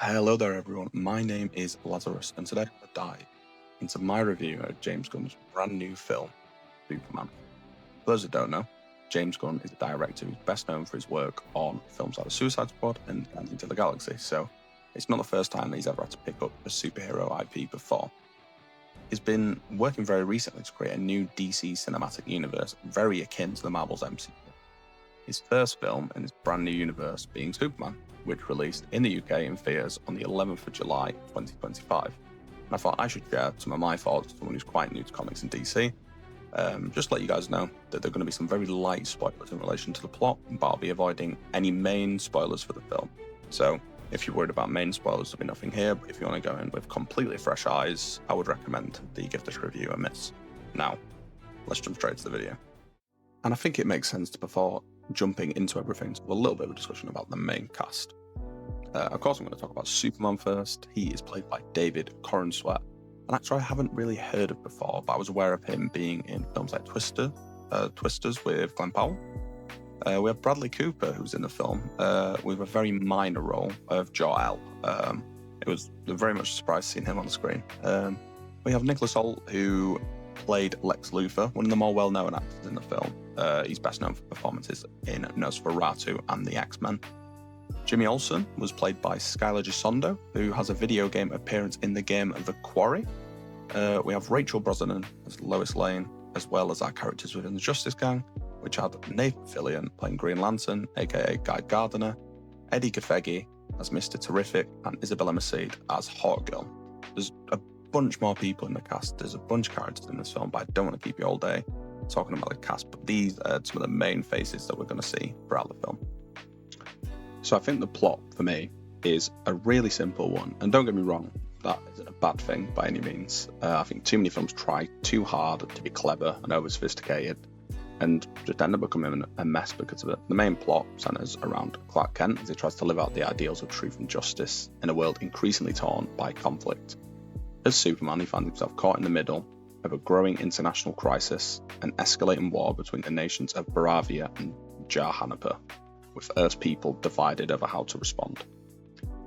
Hello there everyone, my name is Lazarus and today I'm going to dive into my review of James Gunn's brand new film, Superman. For those that don't know, James Gunn is a director who's best known for his work on films like The Suicide Squad and Guardians of the Galaxy, so it's not the first time that he's ever had to pick up a superhero IP before. He's been working very recently to create a new DC cinematic universe, very akin to the Marvel's MCU. His first film in his brand new universe being Superman, which released in the UK in theatres on the 11th of July 2025. And I thought I should share some of my thoughts as someone who's quite new to comics in DC. Just let you guys know that there are going to be some very light spoilers in relation to the plot, but I'll be avoiding any main spoilers for the film. So if you're worried about main spoilers, there'll be nothing here, but if you want to go in with completely fresh eyes, I would recommend that you give this review a miss. Now, let's jump straight to the video. And I think it makes sense to, before jumping into everything, to have a little bit of a discussion about the main cast. Of course, I'm going to talk about Superman first. He is played by David Corenswet, an actor I haven't really heard of before, but I was aware of him being in films like Twisters with Glenn Powell. We have Bradley Cooper, who's in the film, with a very minor role of Jor-El. It was very much a surprise seeing him on the screen. We have Nicholas Hoult, who played Lex Luthor, one of the more well-known actors in the film. He's best known for performances in Nosferatu and the X-Men. Jimmy Olsen was played by Skylar Gisondo, who has a video game appearance in the game The Quarry. We have Rachel Brosnahan as Lois Lane, as well as our characters within the Justice Gang, which had Nathan Fillion playing Green Lantern, aka Guy Gardner, Eddie Gaffegi as Mr. Terrific, and Isabella Maceed as Hawkgirl. There's a bunch more people in the cast. There's a bunch of characters in this film, but I don't want to keep you all day talking about the cast, but these are some of the main faces that we're going to see throughout the film. So I think the plot for me is a really simple one, and don't get me wrong, that isn't a bad thing by any means. I think too many films try too hard to be clever and over sophisticated and just end up becoming a mess because of it. The main plot centers around Clark Kent as he tries to live out the ideals of truth and justice in a world increasingly torn by conflict. As Superman, he finds himself caught in the middle of a growing international crisis, an escalating war between the nations of Baravia and Jahannapur, with Earth's people divided over how to respond.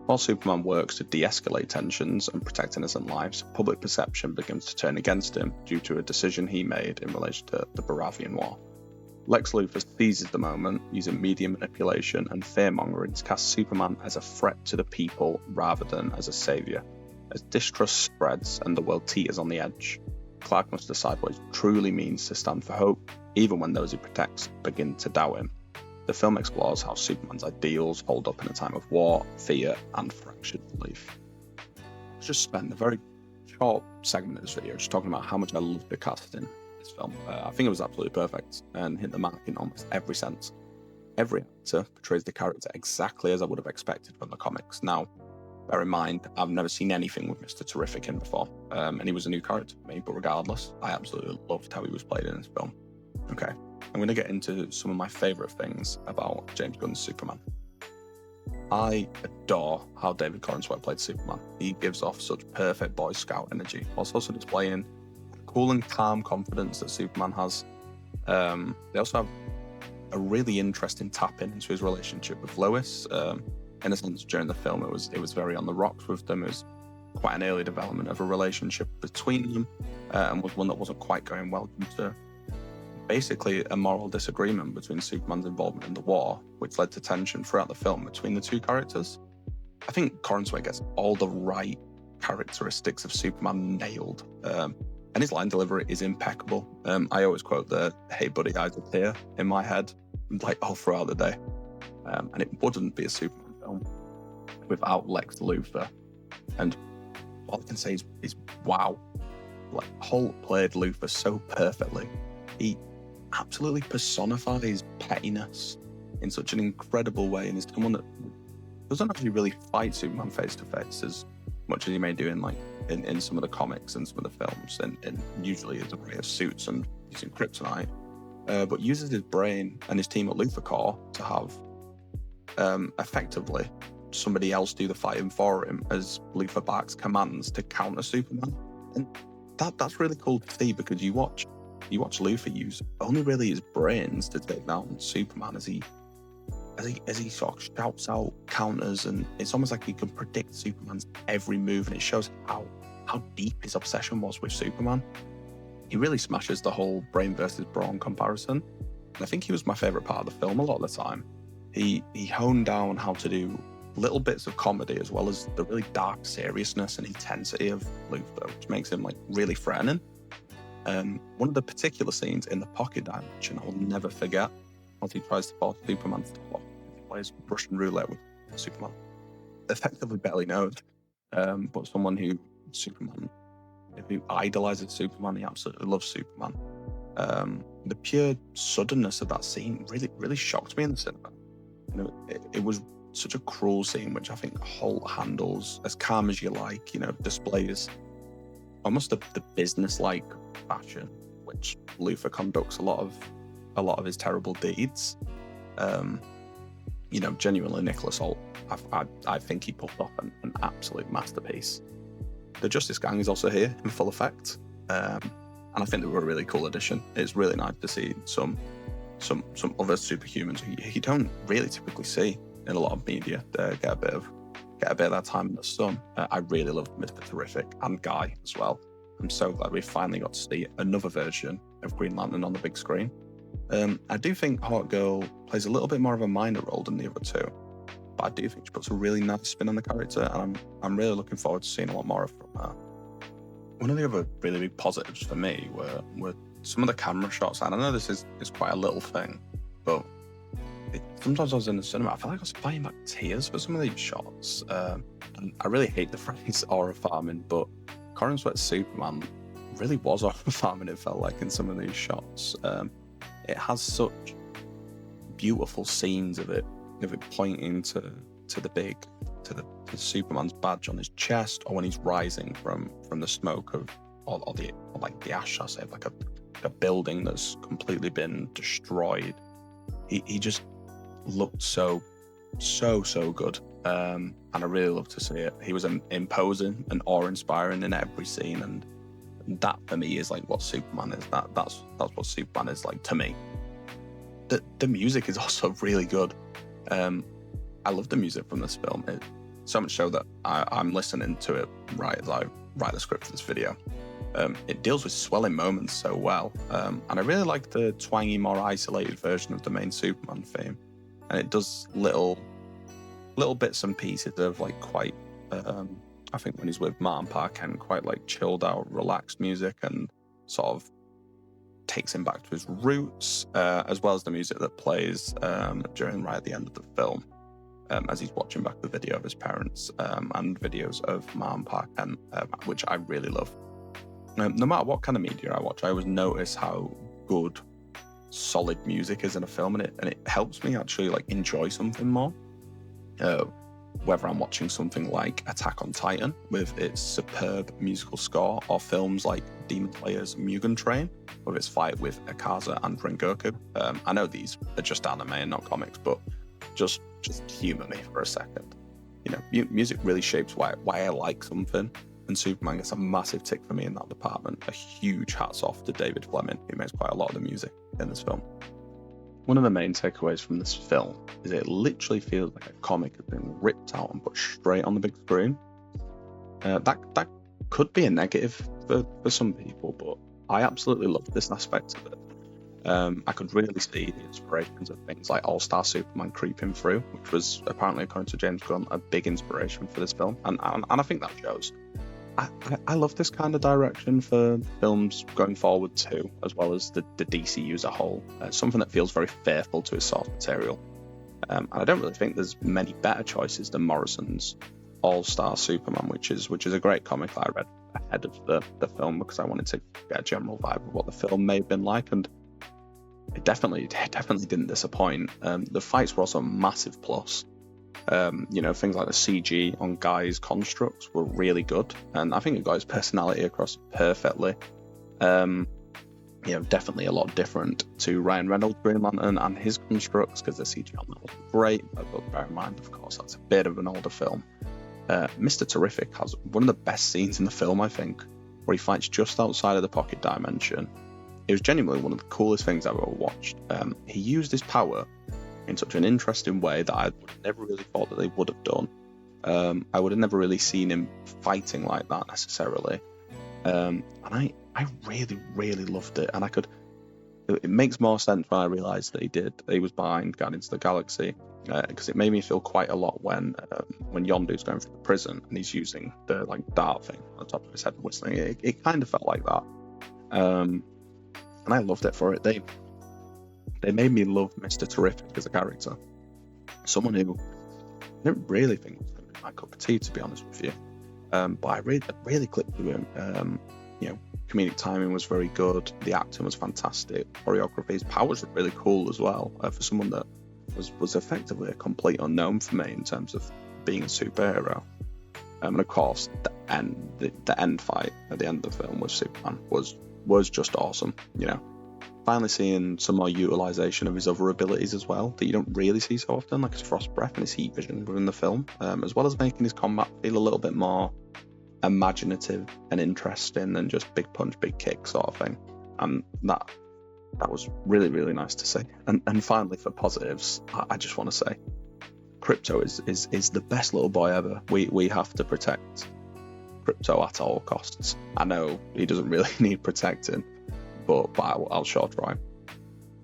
While Superman works to de-escalate tensions and protect innocent lives, public perception begins to turn against him due to a decision he made in relation to the Baravian War. Lex Luthor seizes the moment, using media manipulation and fear-mongering to cast Superman as a threat to the people rather than as a saviour. As distrust spreads and the world teeters on the edge, Clark must decide what it truly means to stand for hope, even when those he protects begin to doubt him. The film explores how Superman's ideals hold up in a time of war, fear, and fractured belief. Let's just spend a very short segment of this video just talking about how much I love the cast in this film. I think it was absolutely perfect and hit the mark in almost every sense. Every actor portrays the character exactly as I would have expected from the comics. Now, bear in mind, I've never seen anything with Mr. Terrific in before, and he was a new character for me, but regardless, I absolutely loved how he was played in this film. Okay, I'm going to get into some of my favourite things about James Gunn's Superman. I adore how David Corenswet played Superman. He gives off such perfect Boy Scout energy, whilst also displaying cool and calm confidence that Superman has. They also have a really interesting tap-in into his relationship with Lois. In a sense, during the film, it was very on the rocks with them. It was quite an early development of a relationship between them, and was one that wasn't quite going well due to basically a moral disagreement between Superman's involvement in the war, which led to tension throughout the film between the two characters. I think Corenswet gets all the right characteristics of Superman nailed, and his line delivery is impeccable. I always quote the "Hey buddy, eyes up here" in my head, like all throughout the day. And it wouldn't be a Superman film without Lex Luthor. And all I can say is wow. Like, Holt played Luthor so perfectly. He absolutely personifies pettiness in such an incredible way, and is someone that doesn't actually really fight Superman face to face as much as he may do in some of the comics and some of the films, and usually his array of suits and using kryptonite, but uses his brain and his team at Luthor Corps to have effectively somebody else do the fighting for him as Luthor barks commands to counter Superman. And that's really cool to see, because you watch Luthor use only really his brains to take down Superman as he as he sort of shouts out counters, and it's almost like he can predict Superman's every move, and it shows how deep his obsession was with Superman. He really smashes the whole brain versus brawn comparison. And I think he was my favourite part of the film a lot of the time. He honed down how to do little bits of comedy as well as the really dark seriousness and intensity of Luthor, which makes him like really threatening. One of the particular scenes in the pocket dimension I will never forget, once he tries to force Superman to talk. He plays Russian roulette with Superman. Effectively belly nosed, but someone who idolizes Superman, he absolutely loves Superman. The pure suddenness of that scene really shocked me in the cinema. You know, it was such a cruel scene, which I think Holt handles as calm as you like. You know, displays almost the business-like fashion which Luthor conducts a lot of his terrible deeds. You know, genuinely, Nicholas Holt, I think he pulled off an absolute masterpiece. The Justice Gang is also here in full effect, and I think they were a really cool addition. It's really nice to see some other superhumans who you don't really typically see in a lot of media get a bit of that time in the sun. I really loved Mr. Terrific and Guy as well. I'm so glad we finally got to see another version of Green Lantern on the big screen. I do think Hawkgirl plays a little bit more of a minor role than the other two, but I do think she puts a really nice spin on the character, and I'm really looking forward to seeing a lot more from her. One of the other really big positives for me were some of the camera shots, and I know this is quite a little thing, but sometimes I was in the cinema, I felt like I was fighting back tears for some of these shots. And I really hate the phrase aura farming, but Corin Sweat's Superman really was aura farming, it felt like, in some of these shots. It has such beautiful scenes of it pointing to Superman's badge on his chest, or when he's rising from the smoke of or the ash, I say, like a building that's completely been destroyed. He just looked so good, and I really love to see it. He was imposing and awe-inspiring in every scene, and that for me is like what Superman is. That's what Superman is like to me. The music is also really good. I love the music from this film. So much so that I'm listening to it right as I write the script for this video. It deals with swelling moments so well, and I really like the twangy, more isolated version of the main Superman theme. And it does little bits and pieces of like quite, I think when he's with Martin Park, and quite like chilled out, relaxed music, and sort of takes him back to his roots, as well as the music that plays during right at the end of the film, as he's watching back the video of his parents, and videos of Martin Park, and which I really love. No matter what kind of media I watch, I always notice how good solid music is in a film, and it helps me actually like enjoy something more. Whether I'm watching something like Attack on Titan with its superb musical score, or films like Demon Slayer's Mugen Train with its fight with Akaza and Rengoku. I know these are just anime and not comics, but just humor me for a second. You know, music really shapes why I like something, and Superman gets a massive tick for me in that department. A huge hats off to David Fleming, who makes quite a lot of the music in this film. One of the main takeaways from this film is it literally feels like a comic has been ripped out and put straight on the big screen. That could be a negative for some people, but I absolutely love this aspect of it. I could really see the inspirations of things like All-Star Superman creeping through, which was apparently, according to James Gunn, a big inspiration for this film, and I think that shows. I love this kind of direction for films going forward too, as well as the DCU as a whole. Something that feels very faithful to its source material. And I don't really think there's many better choices than Morrison's All-Star Superman, which is a great comic that I read ahead of the film because I wanted to get a general vibe of what the film may have been like, and it definitely didn't disappoint. The fights were also a massive plus. You know, things like the CG on Guy's constructs were really good, and I think it got his personality across perfectly. You know, definitely a lot different to Ryan Reynolds' Green Lantern and his constructs, because the CG on that was great, but bear in mind, of course, that's a bit of an older film. Mr. Terrific has one of the best scenes in the film, I think, where he fights just outside of the pocket dimension. It was genuinely one of the coolest things I've ever watched. He used his power in such an interesting way that I would have never really thought that they would have done. I would have never really seen him fighting like that necessarily. And I really, really loved it. And it makes more sense when I realised that he was behind Guardians of the Galaxy, because it made me feel quite a lot when Yondu's going through the prison and he's using the like dart thing on the top of his head and whistling. It kind of felt like that, and I loved it for it. They made me love Mr. Terrific as a character, someone who I didn't really think was going to be my cup of tea, to be honest with you. But I really clicked with him. Comedic timing was very good. The acting was fantastic. Choreography, his powers were really cool as well. For someone that was effectively a complete unknown for me in terms of being a superhero. And of course, the end fight at the end of the film with Superman was just awesome. Finally seeing some more utilization of his other abilities as well that you don't really see so often, like his frost breath and his heat vision within the film, as well as making his combat feel a little bit more imaginative and interesting than just big punch, big kick sort of thing. And that was really, really nice to see. And finally, for positives, I just want to say Crypto is the best little boy ever. We have to protect Crypto at all costs. I know he doesn't really need protecting, but I'll sure try.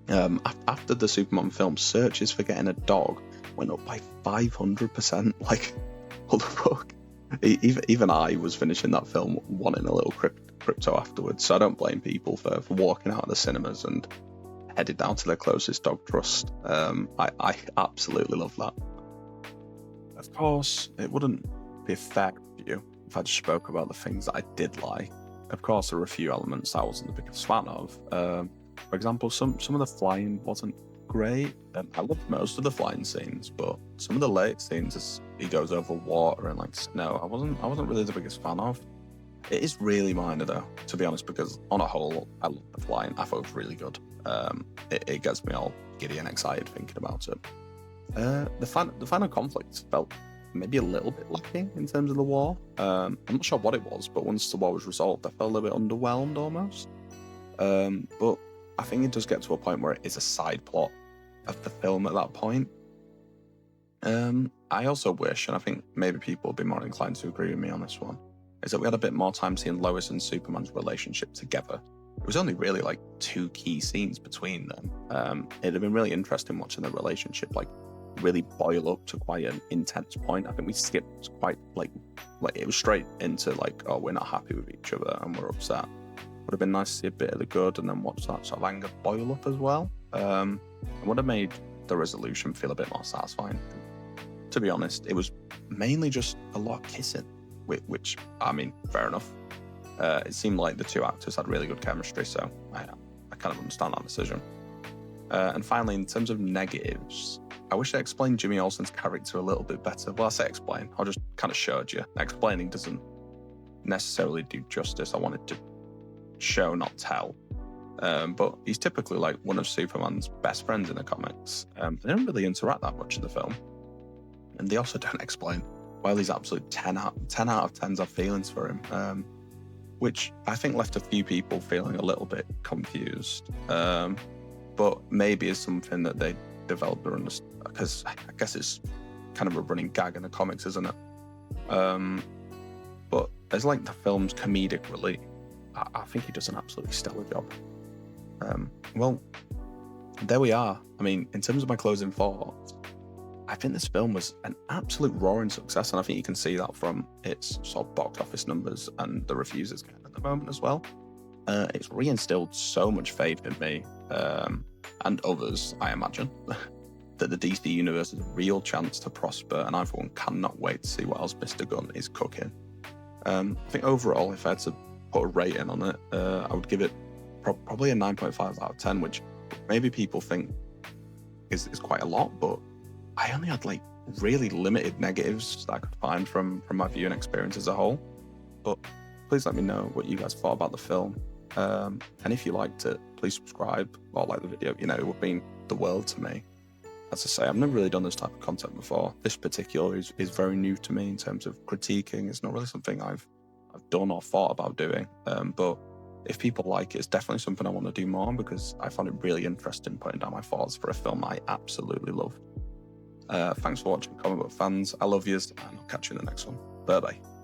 After the Superman film, searches for getting a dog went up by 500%. Like, what the fuck? Even I was finishing that film wanting a little Crypto afterwards, so I don't blame people for walking out of the cinemas and headed down to their closest dog trust. I absolutely love that. Of course, it wouldn't be a fair review if I just spoke about the things that I did like. Of course, there were a few elements I wasn't the biggest fan of. For example, some of the flying wasn't great. I loved most of the flying scenes, but some of the late scenes as he goes over water and like snow, I wasn't really the biggest fan of. It is really minor though, to be honest, because on a whole, I love the flying. I thought it was really good. It gets me all giddy and excited thinking about it. The final conflict felt maybe a little bit lacking in terms of the war. I'm not sure what it was, but once the war was resolved, I felt a little bit underwhelmed almost. But I think it does get to a point where it is a side plot of the film at that point. I also wish, and I think maybe people would be more inclined to agree with me on this one, is that we had a bit more time seeing Lois and Superman's relationship together. It was only really like 2 key scenes between them. It'd have been really interesting watching the relationship like really boil up to quite an intense point. I think we skipped quite like it was straight into like, oh, we're not happy with each other and we're upset. Would have been nice to see a bit of the good and then watch that sort of anger boil up as well. It would have made the resolution feel a bit more satisfying. To be honest, it was mainly just a lot of kissing, which I mean, fair enough. It seemed like the 2 actors had really good chemistry, so I kind of understand that decision. And finally, in terms of negatives, I wish I explained Jimmy Olsen's character a little bit better. Well, I say explain, I just kind of showed you. Explaining doesn't necessarily do justice. I wanted to show, not tell. But he's typically like one of Superman's best friends in the comics. They don't really interact that much in the film. And they also don't explain why these absolute 10 out of 10s have feelings for him. Which I think left a few people feeling a little bit confused. But maybe is something that they developed or understand, because I guess it's kind of a running gag in the comics, isn't it? But as like the film's comedic relief, I think he does an absolutely stellar job. Well, there we are. I mean, in terms of my closing thoughts, I think this film was an absolute roaring success, and I think you can see that from its sort of box office numbers and the reviews it's getting at the moment as well. It's reinstilled so much faith in me, and others, I imagine, that the DC universe has a real chance to prosper, and I, for one, cannot wait to see what else Mr. Gunn is cooking. I think overall, if I had to put a rating on it, I would give it probably a 9.5 out of 10, which maybe people think is quite a lot, but I only had like really limited negatives that I could find from my viewing experience as a whole. But please let me know what you guys thought about the film. And if you liked it, please subscribe or like the video. It would mean the world to me. As I say, I've never really done this type of content before. This particular is very new to me in terms of critiquing. It's not really something I've done or thought about doing. But if people like it, it's definitely something I want to do more on, because I found it really interesting putting down my thoughts for a film I absolutely love. Thanks for watching, comic book fans. I love yous, and I'll catch you in the next one. Bye bye.